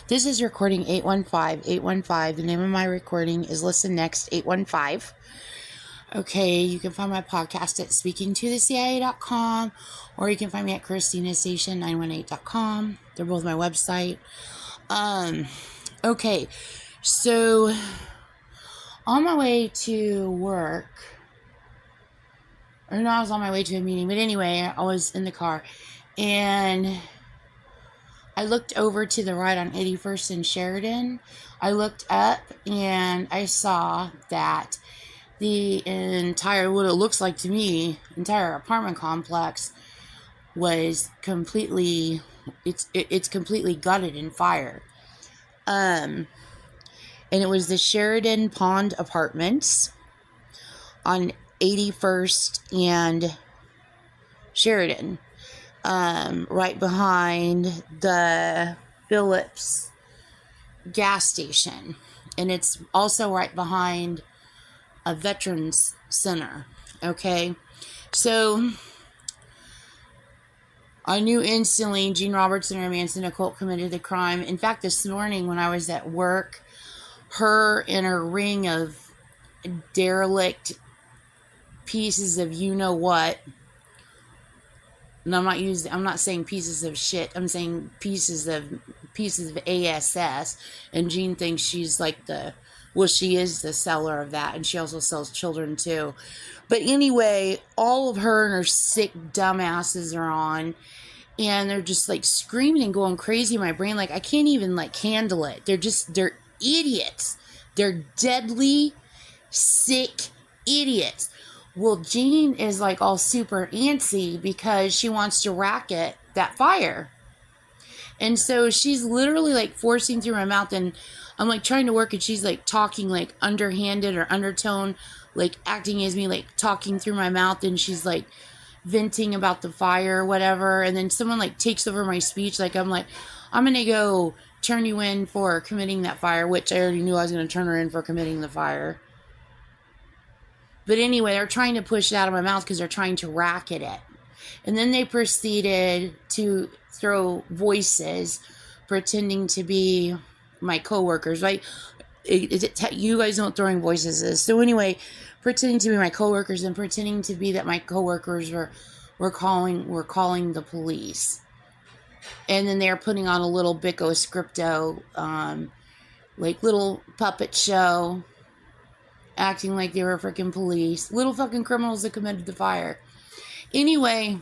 This is recording 815. 815. The name of my recording is Listen Next 815. Okay, you can find my podcast at speakingtothecia.com, or you can find me at christinastation918.com. They're both my website. Okay, so on my way to work, or no, I was on my way to a meeting, but anyway, I was in the car, and I looked over to the right on 81st and Sheridan. I looked up, and I saw that the entire, what it looks like to me, entire apartment complex was completely, it's completely gutted in fire. And it was the Sheridan Pond Apartments on 81st and Sheridan, right behind the Phillips gas station. And it's also right behind a veterans center. Okay, so I knew instantly Gene Robertson or Manson Occult committed the crime. In fact, this morning when I was at work, her and her ring of derelict pieces of you know what, and I'm not saying pieces of shit, I'm saying pieces of ASS, and Jean thinks she's like she is the seller of that, and she also sells children too. But anyway, all of her and her sick dumbasses are on, and they're just like screaming and going crazy in my brain. Like, I can't even like handle it. They're idiots. They're deadly, sick idiots. Well, Jean is like all super antsy because she wants to racket that fire. And so she's literally like forcing through my mouth, and I'm like trying to work, and she's like talking like underhanded or undertone, like acting as me, like talking through my mouth, and she's like venting about the fire or whatever. And then someone like takes over my speech. Like, I'm like, I'm going to go turn you in for committing that fire, which I already knew I was going to turn her in for committing the fire. But anyway, they're trying to push it out of my mouth because they're trying to racket it. And then they proceeded to throw voices pretending to be my coworkers, right? You guys know what throwing voices is. So anyway, pretending to be my coworkers and pretending to be that my coworkers were calling the police. And then they're putting on a little Bico Scripto, like little puppet show, acting like they were freaking police. Little fucking criminals that committed the fire. Anyway,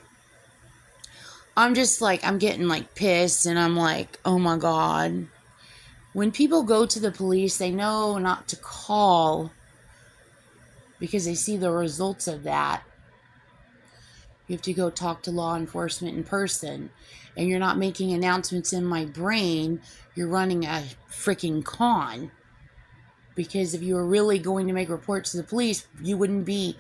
I'm just like, I'm getting like pissed, and I'm like, oh my God. When people go to the police, they know not to call because they see the results of that. You have to go talk to law enforcement in person, and you're not making announcements in my brain. You're running a freaking con. Because if you were really going to make reports to the police, you wouldn't be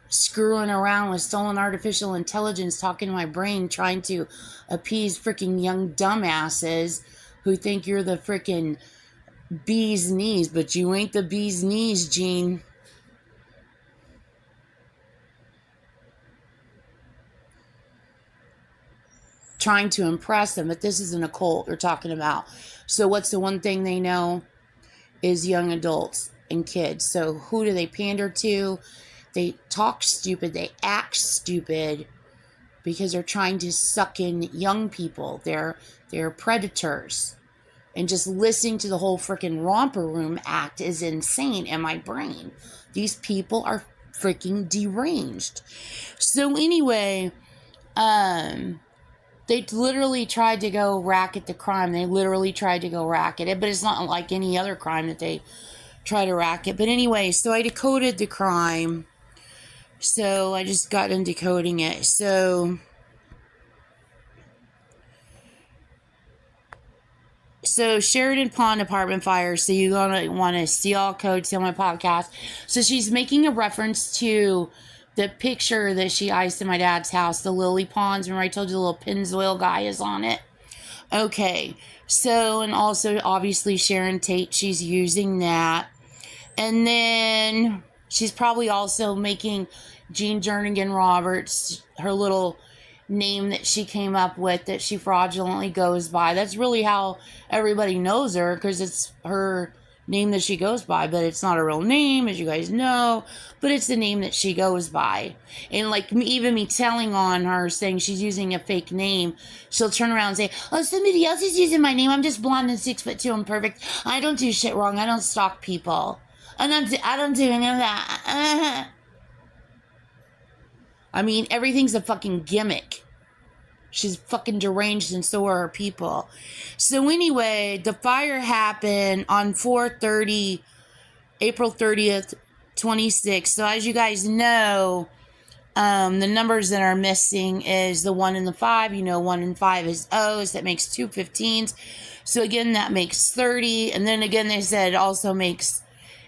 screwing around with stolen artificial intelligence, talking to my brain, trying to appease freaking young dumbasses who think you're the freaking bee's knees. But you ain't the bee's knees, Gene. Trying to impress them, but this is an occult we're talking about. So what's the one thing they know is young adults and kids. So who do they pander to? They talk stupid, they act stupid because they're trying to suck in young people. They're predators. And just listening to the whole freaking romper room act is insane in my brain. These people are freaking deranged. So anyway, they literally tried to go racket the crime. They literally tried to go racket it, but it's not like any other crime that they try to racket. But anyway, so I decoded the crime. So I just got done decoding it. So Sheridan Pond apartment fire. So you're going to want to see all codes on my podcast. So she's making a reference to the picture that she iced in my dad's house, the lily ponds. Remember I told you the little Pennzoil guy is on it? Okay. So, and also obviously Sharon Tate, she's using that. And then she's probably also making Jean Jernigan Roberts, her little name that she came up with that she fraudulently goes by. That's really how everybody knows her, because it's her name that she goes by, but it's not a real name, as you guys know, but it's the name that she goes by. And like even me telling on her, saying she's using a fake name, she'll turn around and say, oh, somebody else is using my name. I'm just blonde and 6'2" and perfect. I don't do shit wrong. I don't stalk people. And I don't do any of that. I mean, everything's a fucking gimmick. She's fucking deranged, and so are her people. So anyway, the fire happened on 4/30, April 30th, 26. So as you guys know, the numbers that are missing is the 1 and the 5. You know, 1 and 5 is O's. That makes 2 15s. So again, that makes 30. And then again, they said it also makes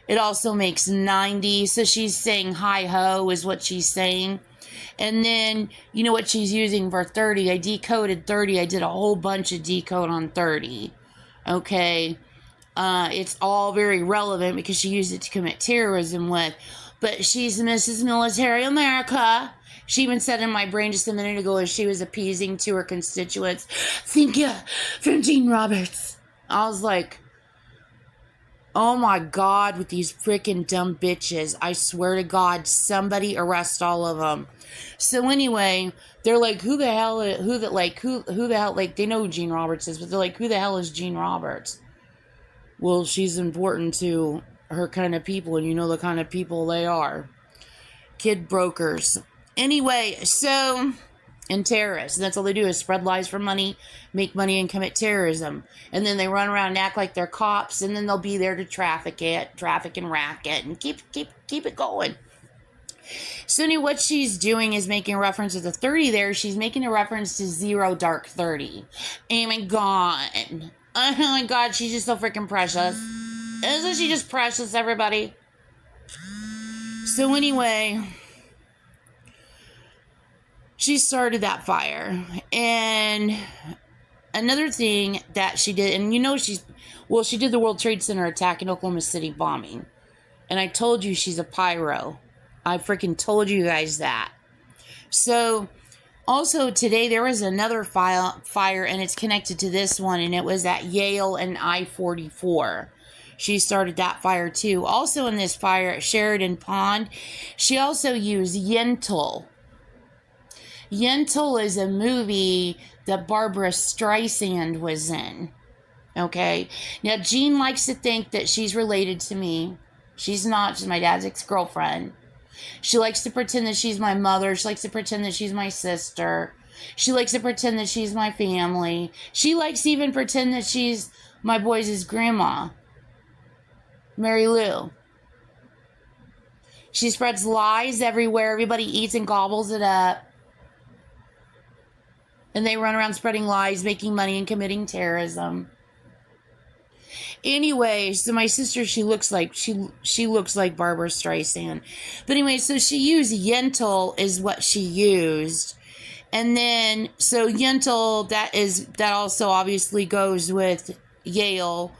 90. So she's saying hi ho is what she's saying. And then, you know what she's using for 30? I decoded 30. I did a whole bunch of decode on 30. Okay. It's all very relevant because she used it to commit terrorism with. But she's Mrs. Military America. She even said in my brain just a minute ago as she was appeasing to her constituents, "Thank you from Gene Roberts." I was like, oh my God, with these freaking dumb bitches. I swear to God, somebody arrest all of them. So anyway, they're like, who the hell, they know who Gene Roberts is, but they're like, who the hell is Gene Roberts? Well, she's important to her kind of people, and you know the kind of people they are. Kid brokers. Anyway, so, and terrorists. And that's all they do is spread lies for money, make money, and commit terrorism. And then they run around and act like they're cops, and then they'll be there to traffic and racket, and keep it going. So anyway, what she's doing is making a reference to the 30 there. She's making a reference to 0 Dark 30. Oh my God. Oh my God, she's just so freaking precious. Isn't she just precious, everybody? So anyway, she started that fire. And another thing that she did, and you know she did the World Trade Center attack in Oklahoma City bombing. And I told you she's a pyro. I freaking told you guys that. So, also today there was another fire, and it's connected to this one, and it was at Yale and I-44. She started that fire too. Also in this fire at Sheridan Pond, she also used Yentl. Yentl is a movie that Barbara Streisand was in. Okay? Now, Jean likes to think that she's related to me. She's not. She's my dad's ex-girlfriend. She likes to pretend that she's my mother. She likes to pretend that she's my sister. She likes to pretend that she's my family. She likes to even pretend that she's my boys' grandma, Mary Lou. She spreads lies everywhere. Everybody eats and gobbles it up. And they run around spreading lies, making money, and committing terrorism. Anyway, so my sister, she looks like Barbara Streisand. But anyway, so she used Yentl is what she used. And then, so Yentl, that also obviously goes with Yale.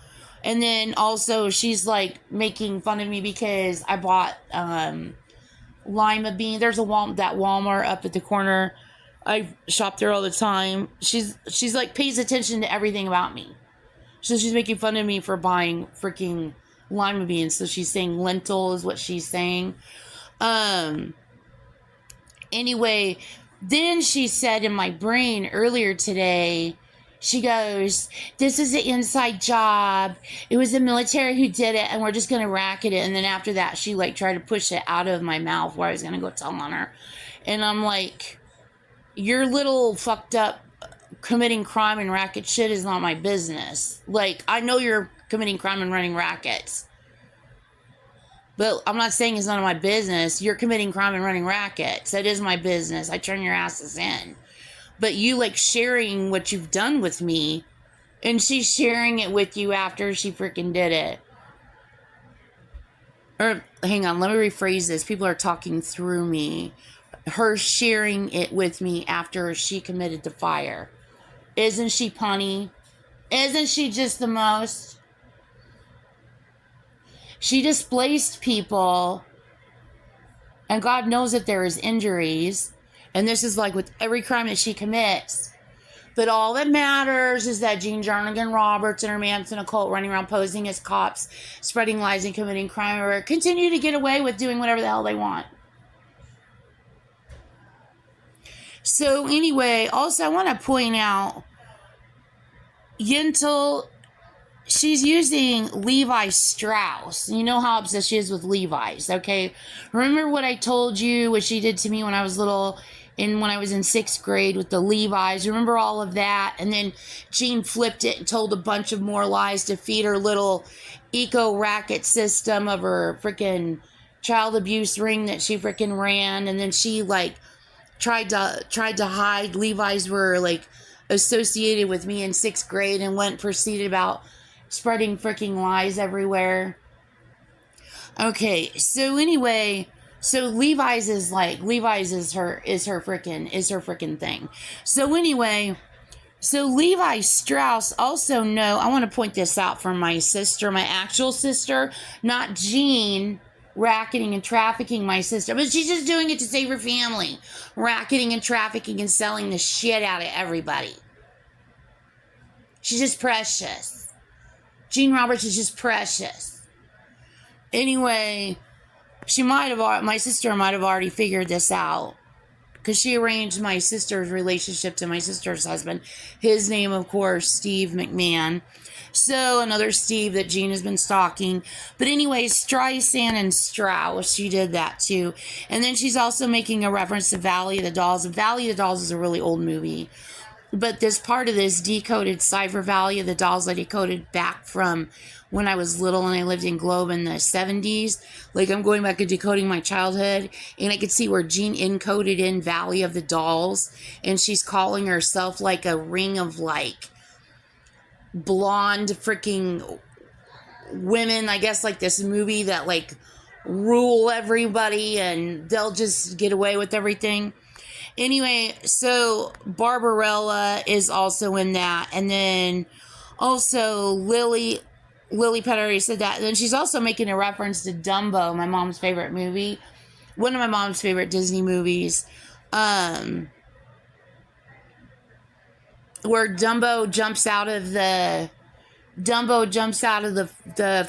And then also she's like making fun of me because I bought lima bean. There's that Walmart up at the corner. I shop there all the time. She's like pays attention to everything about me. So she's making fun of me for buying freaking lima beans. So she's saying lentil is what she's saying. Anyway, then she said in my brain earlier today, she goes, this is an inside job. It was the military who did it, and we're just going to racket it. And then after that, she like tried to push it out of my mouth where I was going to go tell on her. And I'm like, your little fucked up committing crime and racket shit is not my business. Like, I know you're committing crime and running rackets, but I'm not saying it's none of my business. You're committing crime and running rackets. That is my business. I turn your asses in. But you like sharing what you've done with me, and she's sharing it with you after she freaking did it. Or, hang on, let me rephrase this. People are talking through me. Her sharing it with me after she committed the fire. Isn't she punny? Isn't she just the most? She displaced people, and God knows that there is injuries. And this is like with every crime that she commits. But all that matters is that Jean Jernigan Roberts and her Manson occult running around posing as cops, spreading lies and committing crime, or continue to get away with doing whatever the hell they want. So anyway, also I want to point out, Yentl, she's using Levi Strauss. You know how obsessed she is with Levi's, okay? Remember what I told you, what she did to me when I was little, when I was in 6th grade with the Levi's? Remember all of that? And then Jean flipped it and told a bunch of more lies to feed her little eco-racket system of her freaking child abuse ring that she freaking ran. And then she, like, tried to hide. Levi's were, like, associated with me in 6th grade and proceeded about spreading freaking lies everywhere. Okay, so anyway, so Levi's is her freaking thing. So anyway, so Levi Strauss also I want to point this out for my sister, my actual sister, not Jean racketing and trafficking my sister, but she's just doing it to save her family, racketing and trafficking and selling the shit out of everybody. She's just precious. Jean Roberts is just precious. Anyway, my sister might have already figured this out, because she arranged my sister's relationship to my sister's husband. His name, of course, Steve McMahon. So another Steve that Jean has been stalking. But anyway, Streisand and Strauss, she did that too. And then she's also making a reference to Valley of the Dolls. Valley of the Dolls is a really old movie. But this part of this decoded Cypher Valley of the Dolls I decoded back from when I was little and I lived in Globe in the 70s. Like, I'm going back and decoding my childhood, and I could see where Jean encoded in Valley of the Dolls, and she's calling herself like a ring of, like, blonde freaking women, I guess, like this movie that, like, rule everybody and they'll just get away with everything. Anyway, so Barbarella is also in that, and then also Lily Pett already said that. And then she's also making a reference to Dumbo, my mom's favorite movie, one of my mom's favorite Disney movies, where Dumbo jumps out of the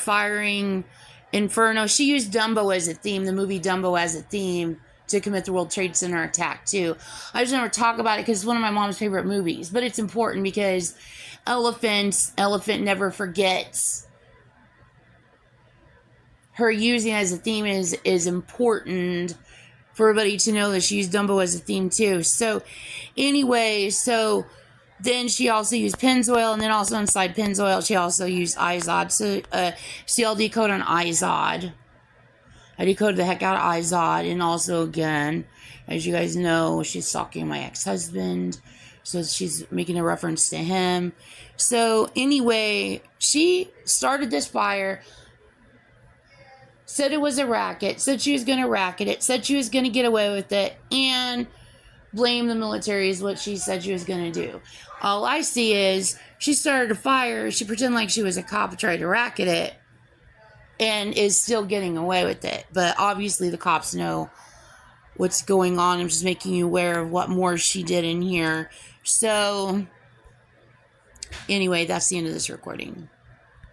firing inferno. She used Dumbo as a theme, the movie Dumbo as a theme, to commit the World Trade Center attack too. I just never talk about it because it's one of my mom's favorite movies, but it's important because Elephant never forgets. Her using it as a theme is important for everybody to know that she used Dumbo as a theme too. So anyway, so then she also used Pennzoil, and then also inside Pennzoil she also used Izod. So see, I'll decode on Izod. I decoded the heck out of Izod, and also again, as you guys know, she's stalking my ex-husband, so she's making a reference to him. So anyway, she started this fire, said it was a racket, said she was going to racket it, said she was going to get away with it, and blame the military is what she said she was going to do. All I see is she started a fire, she pretended like she was a cop and tried to racket it, and is still getting away with it. But obviously the cops know what's going on. I'm just making you aware of what more she did in here. So anyway, that's the end of this recording.